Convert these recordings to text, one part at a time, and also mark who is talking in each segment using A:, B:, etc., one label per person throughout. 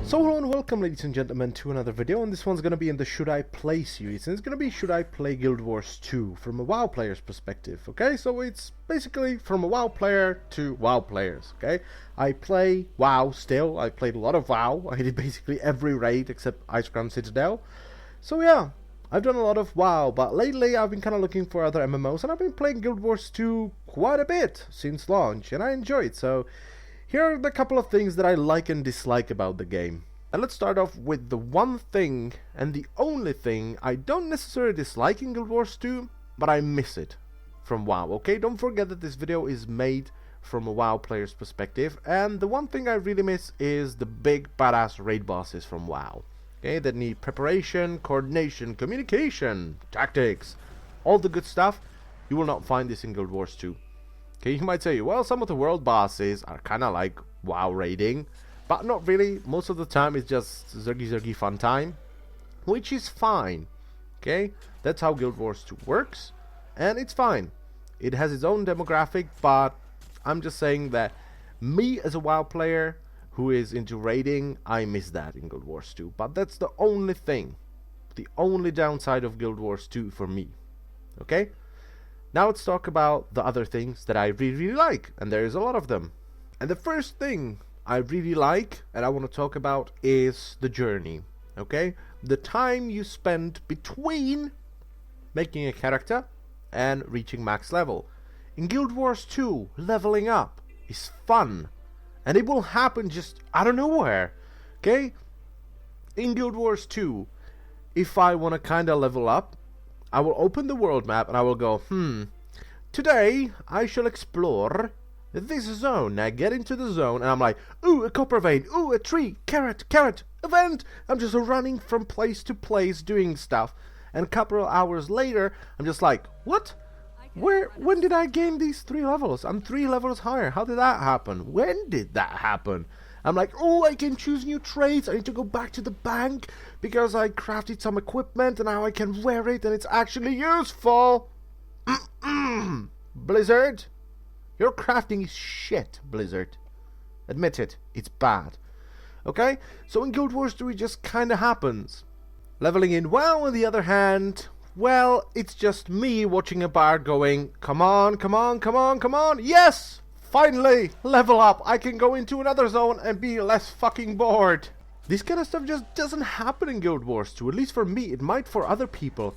A: So hello and welcome, ladies and gentlemen, to another video, and this one's going to be in the Should I Play series, and it's going to be Should I Play Guild Wars 2 from a WoW player's perspective, okay? So it's basically from a WoW player to WoW players, okay? I play WoW still. I played a lot of WoW. I did basically every raid except Ice Crown Citadel. So yeah, I've done a lot of WoW, but lately I've been kind of looking for other MMOs, and I've been playing Guild Wars 2 quite a bit since launch, and I enjoy it. So here are the couple of things that I like and dislike about the game. And let's start off with the one thing, and the only thing I don't necessarily dislike in Guild Wars 2, but I miss it from WoW, okay? Don't forget that this video is made from a WoW player's perspective, and the one thing I really miss is the big badass raid bosses from WoW, okay? That need preparation, coordination, communication, tactics, all the good stuff. You will not find this in Guild Wars 2. Okay, you might say, well, some of the world bosses are kind of like WoW raiding, but not really. Most of the time it's just zergy fun time, which is fine. Okay, that's how Guild Wars 2 works, and it's fine. It has its own demographic, but I'm just saying that me as a WoW player who is into raiding, I miss that in Guild Wars 2. But that's the only thing, the only downside of Guild Wars 2 for me. Okay? Now let's talk about the other things that I really like, and there is a lot of them. And the first thing I really like, and I want to talk about, is the journey, okay? The time you spend between making a character and reaching max level. In Guild Wars 2, leveling up is fun, and it will happen just out of nowhere, okay? In Guild Wars 2, if I want to kinda level up, I will open the world map and I will go, today I shall explore this zone. I get into the zone and I'm like, ooh, a copper vein, ooh, a tree, carrot, event. I'm just running from place to place doing stuff, and a couple of hours later I'm just like, what? When did I gain these 3 levels? I'm 3 levels higher. How did that happen? When did that happen? I'm like, oh, I can choose new traits. I need to go back to the bank because I crafted some equipment and now I can wear it and it's actually useful. Blizzard, your crafting is shit, Blizzard. Admit it, it's bad. Okay, so in Guild Wars 2 it just kinda happens. Leveling in WoW, on the other hand, well, it's just me watching a bard going, come on, come on, come on, come on, yes! Finally, level up. I can go into another zone and be less fucking bored. This kind of stuff just doesn't happen in Guild Wars 2. At least for me, it might for other people.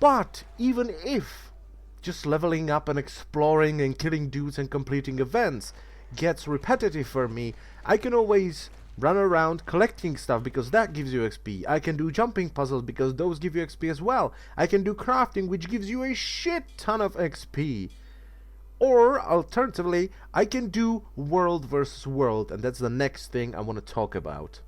A: But even if just leveling up and exploring and killing dudes and completing events gets repetitive for me, I can always run around collecting stuff because that gives you XP. I can do jumping puzzles because those give you XP as well. I can do crafting, which gives you a shit ton of XP. Or, alternatively, I can do world versus world, and that's the next thing I want to talk about.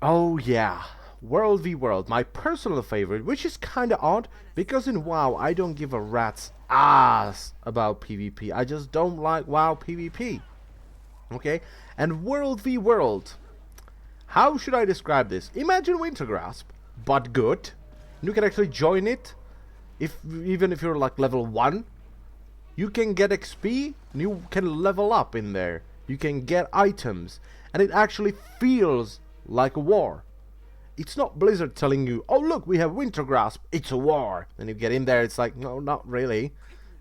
A: Oh yeah, world v world, my personal favorite, which is kinda odd, because in WoW I don't give a rat's ass about PvP. I just don't like WoW PvP. Okay? And world v world, how should I describe this? Imagine Wintergrasp, but good. You can actually join it, even if you're like level 1. You can get XP, and you can level up in there. You can get items, and it actually feels like a war. It's not Blizzard telling you, oh look, we have Wintergrasp, it's a war. And you get in there, it's like, no, not really.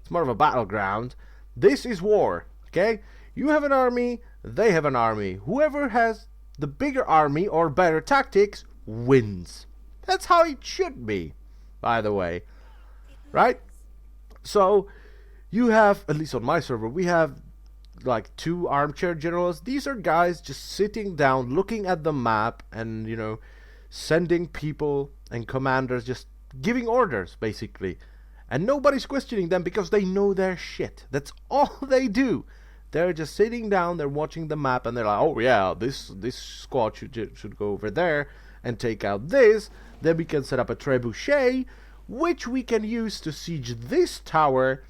A: It's more of a battleground. This is war, okay? You have an army, they have an army. Whoever has the bigger army or better tactics wins. That's how it should be, by the way. Right? So you have, at least on my server, we have like 2 armchair generals. These are guys just sitting down, looking at the map and, you know, sending people and commanders just giving orders, basically. And nobody's questioning them because they know their shit. That's all they do. They're just sitting down, they're watching the map, and they're like, oh yeah, this squad should go over there and take out this. Then we can set up a trebuchet, which we can use to siege this tower.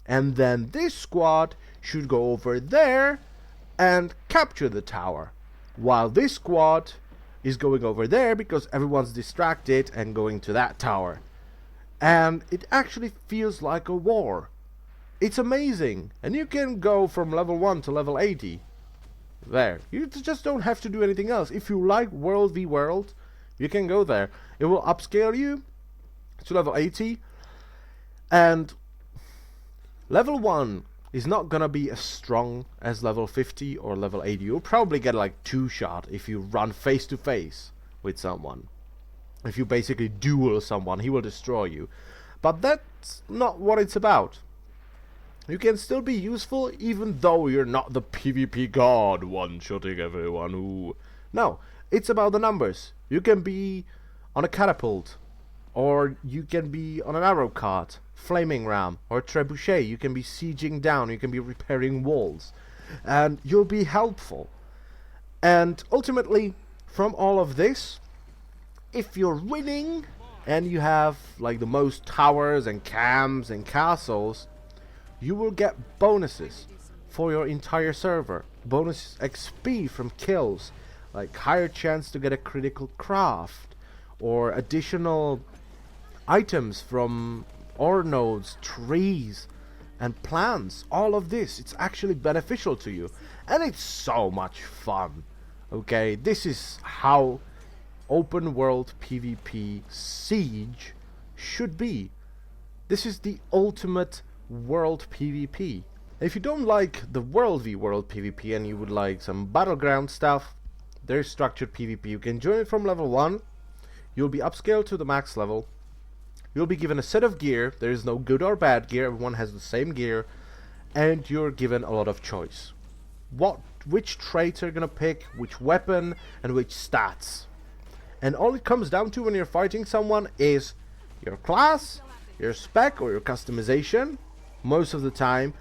A: And then this squad should go over there and capture the tower, while this squad is going over there because everyone's distracted and going to that tower. And it actually feels like a war. It's amazing. And you can go from level 1 to level 80 there. You just don't have to do anything else. If you like World v World, you can go there. It will upscale you to level 80, and level 1 is not gonna be as strong as level 50 or level 80. You'll probably get like 2-shot if you run face to face with someone. If you basically duel someone, he will destroy you. But that's not what it's about. You can still be useful even though you're not the PvP god, one-shotting everyone. Ooh. No, it's about the numbers. You can be on a catapult, or you can be on an arrow cart, flaming ram, or trebuchet. You can be sieging down, you can be repairing walls, and you'll be helpful. And ultimately, from all of this, if you're winning and you have like the most towers and camps and castles, you will get bonuses for your entire server. Bonus XP from kills, like higher chance to get a critical craft, or additional items from ore nodes, trees, and plants. All of this, it's actually beneficial to you, and it's so much fun. Okay, this is how open world PvP Siege should be. This is the ultimate world PvP. If you don't like the world v world PvP and you would like some battleground stuff, there's structured PvP. You can join it from level 1. You'll be upscaled to the max level. You'll be given a set of gear. There is no good or bad gear. Everyone has the same gear, and you're given a lot of choice. Which traits you're gonna pick, which weapon, and which stats. And all it comes down to when you're fighting someone is your class, your spec, or your customization, most of the time,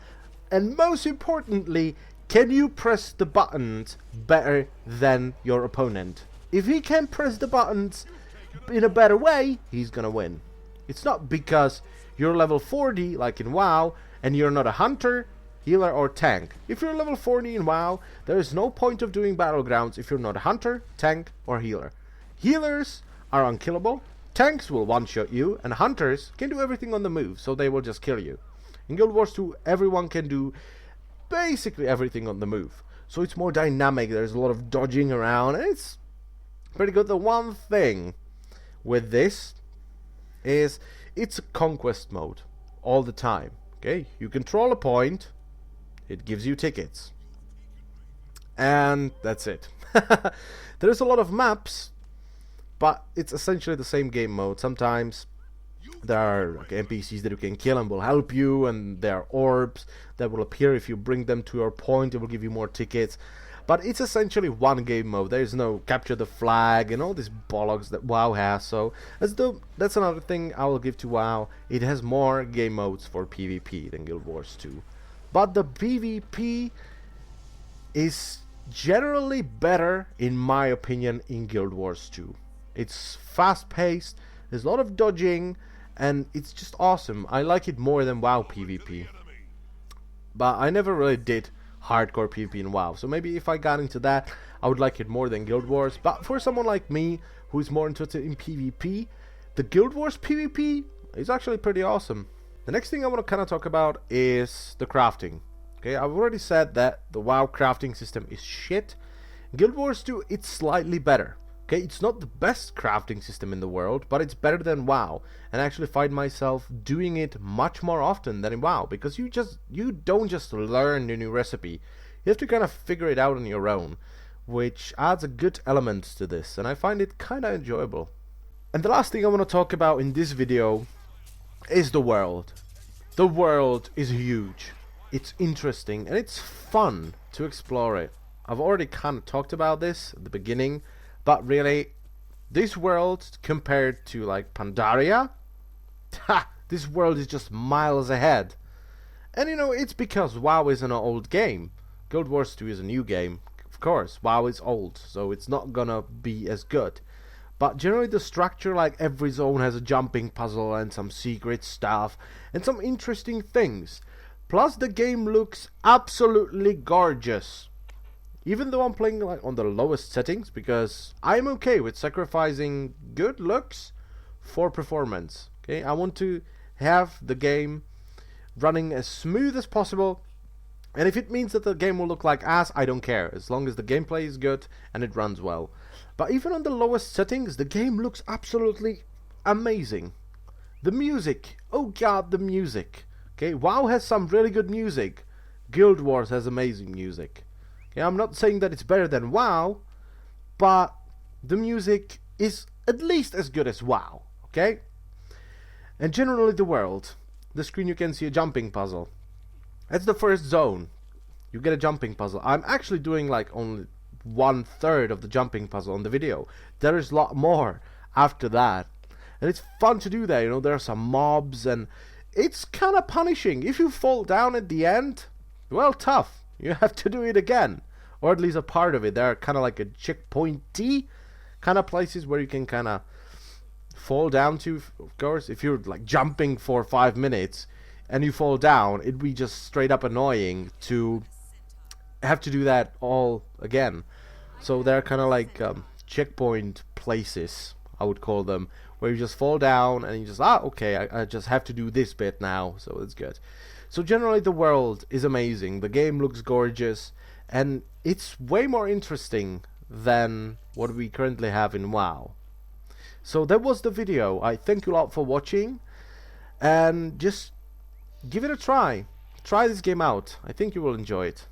A: and most importantly, can you press the buttons better than your opponent? If he can press the buttons in a better way, he's gonna win. It's not because you're level 40 like in WoW and you're not a hunter, healer, or tank. If you're level 40 in WoW, there is no point of doing battlegrounds if you're not a hunter, tank, or healer. Healers are unkillable, tanks will one-shot you, and hunters can do everything on the move, so they will just kill you. In Guild Wars 2, everyone can do basically everything on the move, so it's more dynamic. There's a lot of dodging around, and it's pretty good. The one thing with this is it's a conquest mode all the time. Okay, you control a point, it gives you tickets, and that's it. There's a lot of maps, but it's essentially the same game mode. Sometimes there are like NPCs that you can kill and will help you, and there are orbs that will appear if you bring them to your point. It will give you more tickets, but it's essentially one game mode. There's no capture the flag and all this bollocks that WoW has. So that's another thing I will give to WoW. It has more game modes for PvP than Guild Wars 2, but the PvP is generally better, in my opinion, in Guild Wars 2. It's fast-paced, there's a lot of dodging, and it's just awesome. I like it more than WoW PvP. But I never really did hardcore PvP in WoW, so maybe if I got into that, I would like it more than Guild Wars. But for someone like me, who is more interested in PvP, the Guild Wars PvP is actually pretty awesome. The next thing I want to kind of talk about is the crafting. Okay, I've already said that the WoW crafting system is shit. Guild Wars 2, it's slightly better. Okay, it's not the best crafting system in the world, but it's better than WoW, and I actually find myself doing it much more often than in WoW, because you don't just learn the new recipe, you have to kind of figure it out on your own, which adds a good element to this, and I find it kind of enjoyable. And the last thing I want to talk about in this video is the world. The world is huge, it's interesting, and it's fun to explore it. I've already kind of talked about this at the beginning, but really, this world compared to like Pandaria, this world is just miles ahead. And you know, it's because WoW is an old game. Guild Wars 2 is a new game. Of course, WoW is old, so it's not gonna be as good. But generally the structure, like every zone has a jumping puzzle and some secret stuff and some interesting things. Plus the game looks absolutely gorgeous. Even though I'm playing like on the lowest settings, because I'm okay with sacrificing good looks for performance. Okay, I want to have the game running as smooth as possible And if it means that the game will look like ass, I don't care, as long as the gameplay is good and it runs well. But even on the lowest settings, the game looks absolutely amazing. The music, oh god, the music. Okay, WoW has some really good music. Guild Wars has amazing music. Okay, I'm not saying that it's better than WoW, but the music is at least as good as WoW. Okay? And generally the world. The screen you can see a jumping puzzle. That's the first zone. You get a jumping puzzle. I'm actually doing like only 1/3 of the jumping puzzle on the video. There is a lot more after that. And it's fun to do that, you know, there are some mobs and it's kind of punishing. If you fall down at the end, well, tough. You have to do it again. Or at least a part of it. There are kind of like a checkpointy kind of places where you can kind of fall down to, of course. If you're like jumping for 5 minutes and you fall down, it'd be just straight up annoying to have to do that all again. So they're kind of like checkpoint places, I would call them, where you just fall down and you just, okay, I just have to do this bit now, so it's good. So generally the world is amazing, the game looks gorgeous, and it's way more interesting than what we currently have in WoW. So that was the video. I thank you a lot for watching, and just give it a try. Try this game out. I think you will enjoy it.